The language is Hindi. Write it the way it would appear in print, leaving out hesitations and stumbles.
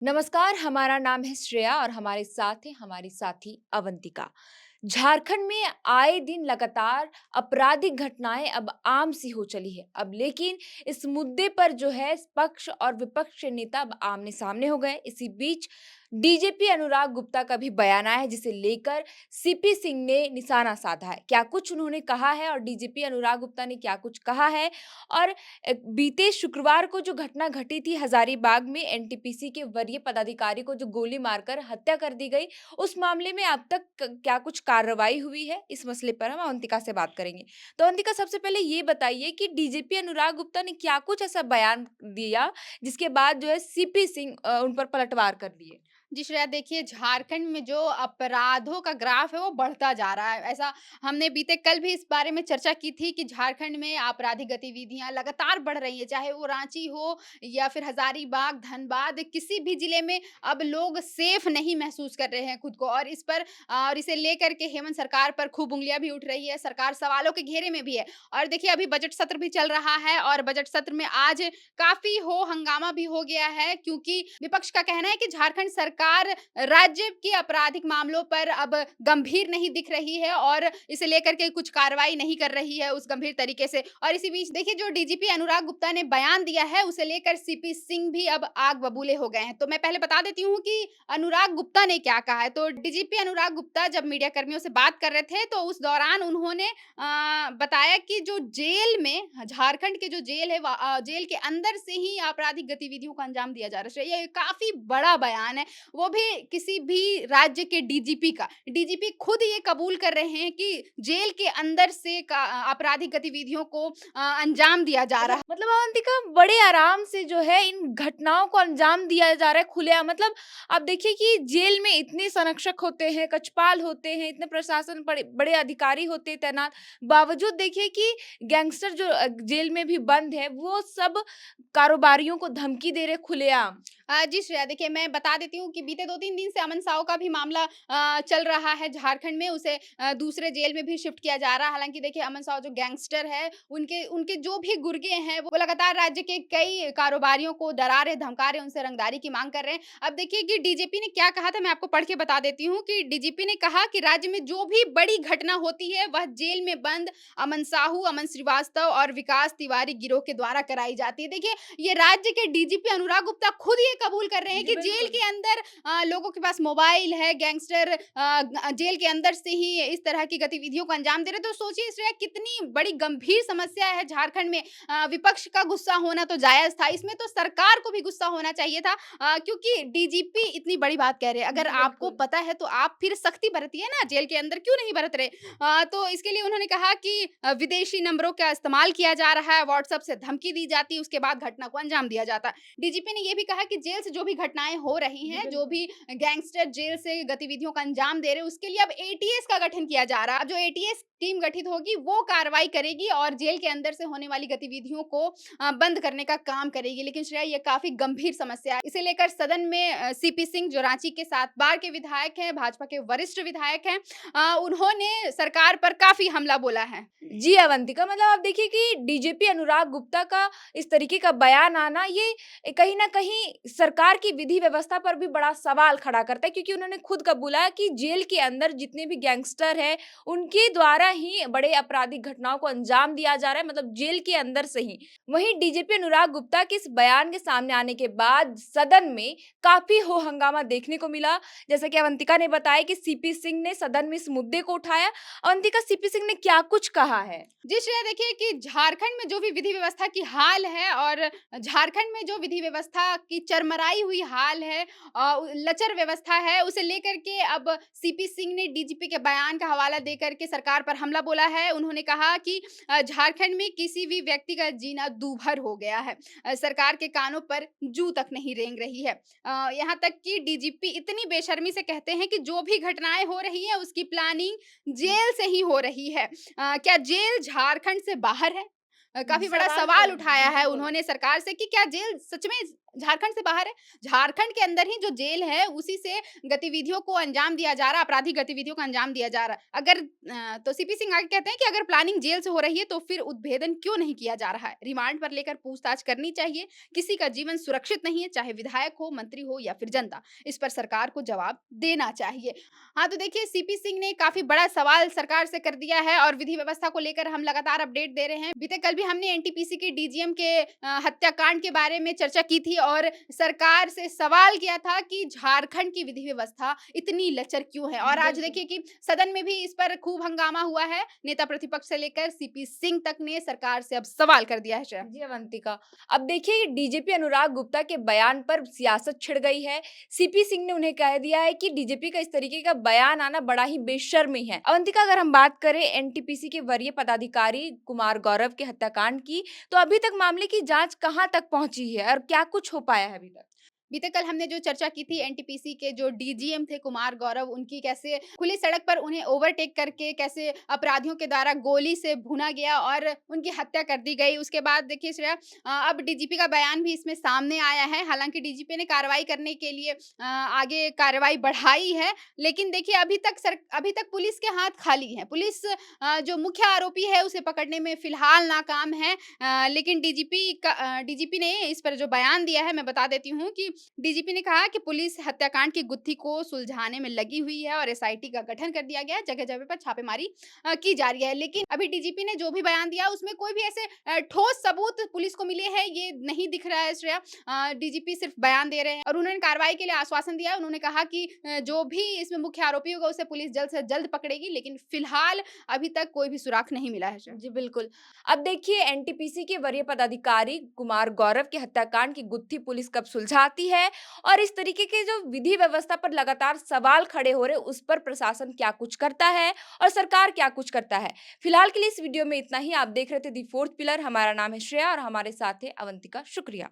नमस्कार, हमारा नाम है श्रेया और हमारे साथ है हमारी साथी अवंतिका। झारखंड में आए दिन लगातार आपराधिक घटनाएं अब आम सी हो चली है। अब लेकिन इस मुद्दे पर जो है पक्ष और विपक्ष के नेता अब आमने-सामने हो गए। इसी बीच डीजीपी अनुराग गुप्ता का भी बयान आया है जिसे लेकर सीपी सिंह ने निशाना साधा है। क्या कुछ उन्होंने कहा है और डीजीपी अनुराग गुप्ता ने क्या कुछ कहा है और बीते शुक्रवार को जो घटना घटी थी हजारीबाग में एनटीपीसी के वरीय पदाधिकारी को जो गोली मारकर हत्या कर दी गई, उस मामले में अब तक क्या कुछ कार्रवाई हुई है? इस मसले पर हम अवंतिका से बात करेंगे। तो अवंतिका सबसे पहले ये बताइए कि डीजीपी अनुराग गुप्ता ने क्या कुछ ऐसा बयान दिया जिसके बाद जो है सीपी सिंह उन पर पलटवार कर दिए? जी श्रेया, देखिए झारखंड में जो अपराधों का ग्राफ है वो बढ़ता जा रहा है। ऐसा हमने बीते कल भी इस बारे में चर्चा की थी कि झारखंड में आपराधिक गतिविधियां लगातार बढ़ रही है, चाहे वो रांची हो या फिर हजारीबाग, धनबाद, किसी भी जिले में अब लोग सेफ नहीं महसूस कर रहे हैं खुद को। और इस पर और इसे लेकर के हेमंत सरकार पर खूब उंगलियां भी उठ रही है, सरकार सवालों के घेरे में भी है। और देखिए अभी बजट सत्र भी चल रहा है और बजट सत्र में आज काफ़ी हो हंगामा भी हो गया है, क्योंकि विपक्ष का कहना है कि झारखंड सरकार राज्य के आपराधिक मामलों पर अब गंभीर नहीं दिख रही है और इसे लेकर के कुछ कार्रवाई नहीं कर रही है उस गंभीर तरीके से। और इसी बीच देखिए जो डीजीपी अनुराग गुप्ता ने बयान दिया है उसे लेकर सीपी सिंह भी अब आग बबूले हो गए हैं। तो मैं पहले बता देती हूँ कि अनुराग गुप्ता ने क्या कहा है। तो डीजीपी अनुराग गुप्ता जब मीडिया कर्मियों से बात कर रहे थे तो उस दौरान उन्होंने बताया कि जो जेल में झारखंड के जो जेल है जेल के अंदर से ही आपराधिक गतिविधियों को अंजाम दिया जा रहा है। ये काफी बड़ा बयान है, वो भी किसी भी राज्य के डीजीपी का। डीजीपी खुद ये कबूल कर रहे हैं कि जेल के अंदर से आपराधिक गतिविधियों को अंजाम दिया जा रहा है। मतलब अवंतिका बड़े आराम से जो है इन घटनाओं को अंजाम दिया जा रहा है खुलेआम। मतलब आप देखिए कि जेल में इतने संरक्षक होते हैं, कक्षपाल होते हैं, इतने प्रशासन बड़े बड़े अधिकारी होते हैं तैनात, बावजूद देखिए कि गैंगस्टर जो जेल में भी बंद है, वो सब कारोबारियों को धमकी दे रहे खुलेआम। जी श्रेया, देखिए मैं बता देती हूँ कि बीते 2-3 दिन से अमन साव का भी मामला चल रहा है झारखंड में। उसे दूसरे जेल में भी शिफ्ट किया जा रहा है। हालाँकि देखिए अमन साव जो गैंगस्टर है, उनके उनके जो भी गुर्गे हैं, वो लगातार राज्य के कई कारोबारियों को डरा रहे, धमका रहे, उनसे रंगदारी की माँग कर रहे हैं। अब देखिए कि डीजीपी ने क्या कहा था, मैं आपको पढ़ के बता देती हूँ कि डीजीपी ने कहा कि राज्य में जो भी बड़ी घटना होती है, वह जेल में बंद अमन साहू, अमन श्रीवास्तव और विकास तिवारी गिरोह के द्वारा कराई जाती है। देखिए ये राज्य के डीजीपी अनुराग गुप्ता खुद ये कबूल कर रहे हैं जी, कि जेल बिल्कुल। के अंदर लोगों के पास मोबाइल है, गैंगस्टर जेल के अंदर से ही इस तरह की गतिविधियों को अंजाम दे रहे हैं। तो सोचिए श्रेया, कितनी बड़ी गंभीर समस्या है झारखंड में। विपक्ष का गुस्सा होना तो जायज़ था, इसमें तो सरकार को भी गुस्सा होना चाहिए था, क्योंकि डीजीपी इतनी बड़ी बात कह रहे हैं। अगर जी, आपको बिल्कुल। पता है तो आप फिर सख्ती बरतिए ना, जेल के अंदर क्यों नहीं बरत रहे? तो इसके लिए उन्होंने कहा कि विदेशी नंबरों का इस्तेमाल किया जा रहा है, व्हाट्सएप से धमकी दी जाती है, उसके बाद घटना को अंजाम दिया जाता है। डीजीपी ने ये भी कहा कि जेल से जो भी घटनाएँ हो रही जी, हैं, जो बिल्कुल। भी गैंगस्टर जेल से गतिविधियों का अंजाम दे रहे हैं, उसके लिए अब एटीएस का गठन किया जा रहा है। अब जो एटीएस टीम गठित होगी, वो कार्रवाई करेगी और जेल के अंदर से होने वाली गतिविधियों को बंद करने का काम करेगी। लेकिन श्रेया, ये काफ़ी गंभीर समस्या है। इसे लेकर सदन में सीपी सिंह, जो रांची के 7 बार के विधायक हैं, भाजपा के वरिष्ठ विधायक हैं, उन्होंने सरकार पर काफ़ी हमला बोला है। जी, अवंतिका मतलब आप देखिए कि डीजीपी अनुराग गुप्ता का इस तरीके का बयान आना ये कहीं न कहीं सरकार की विधि व्यवस्था पर भी बड़ा सवाल खड़ा करता है क्योंकि उन्होंने खुद कबूला है कि जेल के अंदर जितने भी गैंगस्टर हैं, उनके द्वारा ही बड़े आपराधिक घटनाओं को अंजाम दिया जा रहा है मतलब जेल के अंदर से ही। वहीं डीजीपी अनुराग गुप्ता के इस बयान के सामने आने के बाद सदन में काफ़ी हो-हंगामा देखने को मिला। जैसा कि अवंतिका ने बताया कि सीपी सिंह ने सदन में इस मुद्दे को उठाया। अवंतिका सीपी सिंह ने क्या कुछ कहा है? जी श्रेया, देखिए कि झारखंड में जो भी विधि व्यवस्था की हाल है और झारखंड में जो विधि व्यवस्था की चरमराई हुई हाल है, लचर व्यवस्था है, उसे लेकर के अब सीपी सिंह ने डीजीपी के बयान का हवाला देकर के सरकार पर हमला बोला है। उन्होंने कहा कि झारखंड में किसी भी व्यक्ति का जीना दूभर हो गया है। सरकार के कानों पर जू तक नहीं रेंग रही है। यहाँ तक कि डीजीपी इतनी बेशर्मी से कहते हैं कि जो भी घटनाएं हो रही है उसकी प्लानिंग जेल से ही हो रही है। क्या जेल झारखंड से बाहर है? काफ़ी बड़ा सवाल तो सवाल है। उठाया है बिल्कुल। उन्होंने सरकार से कि क्या जेल सच में झारखंड से बाहर है। झारखंड के अंदर ही जो जेल है, उसी से गतिविधियों को अंजाम दिया जा रहा है, आपराधिक गतिविधियों को अंजाम दिया जा रहा है। तो सीपी सिंह आगे कहते हैं कि अगर प्लानिंग जेल से हो रही है, तो फिर उद्भेदन क्यों नहीं किया जा रहा है? रिमांड पर लेकर पूछताछ करनी चाहिए। किसी का जीवन सुरक्षित नहीं है, चाहे विधायक हो, मंत्री हो या फिर जनता। इस पर सरकार को जवाब देना चाहिए। हाँ, तो देखिए सीपी सिंह ने काफ़ी बड़ा सवाल सरकार से कर दिया है और विधि व्यवस्था को लेकर हम लगातार अपडेट दे रहे हैं। बीते कल भी हमने एनटीपीसी के डीजीएम के हत्याकांड के बारे में चर्चा की थी और सरकार से सवाल किया था कि झारखंड की विधि व्यवस्था इतनी लचर क्यों है? और जी, आज बिल्कुल। देखिए कि सदन में भी इस पर खूब हंगामा हुआ है। नेता प्रतिपक्ष से लेकर सीपी सिंह तक ने सरकार से अब सवाल कर दिया है श्रेया। जी, अवंतिका। अब देखिए डीजीपी अनुराग गुप्ता के बयान पर सियासत छिड़ गई है। सीपी सिंह ने उन्हें कह दिया है कि डीजीपी का इस तरीके का बयान आना बड़ा ही बेशर्मी है। अवंतिका अगर हम बात करें एनटीपीसी के वरीय पदाधिकारी कुमार गौरव के हत्याकांड की, तो अभी तक मामले की जाँच कहाँ तक पहुँची है और क्या कुछ हो पाया है अभी तक? बीते कल हमने जो चर्चा की थी एनटीपीसी के जो डीजीएम थे कुमार गौरव, उनकी कैसे खुली सड़क पर उन्हें ओवरटेक करके कैसे अपराधियों के द्वारा गोली से भुना गया और उनकी हत्या कर दी गई। उसके बाद देखिए श्रेया, अब डीजीपी का बयान भी इसमें सामने आया है। हालाँकि डीजीपी ने कार्रवाई करने के लिए आगे कार्रवाई बढ़ाई है, लेकिन देखिए अभी तक पुलिस के हाथ खाली हैं। पुलिस जो मुख्य आरोपी है उसे पकड़ने में फिलहाल नाकाम है। लेकिन डीजीपी ने इस पर जो बयान दिया है, मैं बता देती हूँ कि डीजीपी ने कहा कि पुलिस हत्याकांड की गुत्थी को सुलझाने में लगी हुई है और एसआईटी का गठन कर दिया गया है। जगह-जगह पर छापेमारी की जा रही है। लेकिन अभी डीजीपी ने जो भी बयान दिया उसमें कोई भी ऐसे ठोस सबूत पुलिस को मिले हैं ये नहीं दिख रहा है श्रेया। डीजीपी सिर्फ बयान दे रहे हैं और उन्होंने कार्रवाई के लिए आश्वासन दिया है। उन्होंने कहा कि जो भी इसमें मुख्य आरोपी होगा उसे पुलिस जल्द से जल्द पकड़ेगी। लेकिन फिलहाल अभी तक कोई भी सुराग नहीं मिला है श्रेया। जी, बिल्कुल। अब देखिए एनटीपीसी के वरीय पदाधिकारी कुमार गौरव के हत्याकांड की गुत्थी पुलिस कब सुलझाती है और इस तरीके के जो विधि व्यवस्था पर लगातार सवाल खड़े हो रहे हैं, उस पर प्रशासन क्या कुछ करता है और सरकार क्या कुछ करता है। फिलहाल के लिए इस वीडियो में इतना ही। आप देख रहे थे दी फोर्थ पिलर। हमारा नाम है श्रेया और हमारे साथ है अवंतिका। शुक्रिया।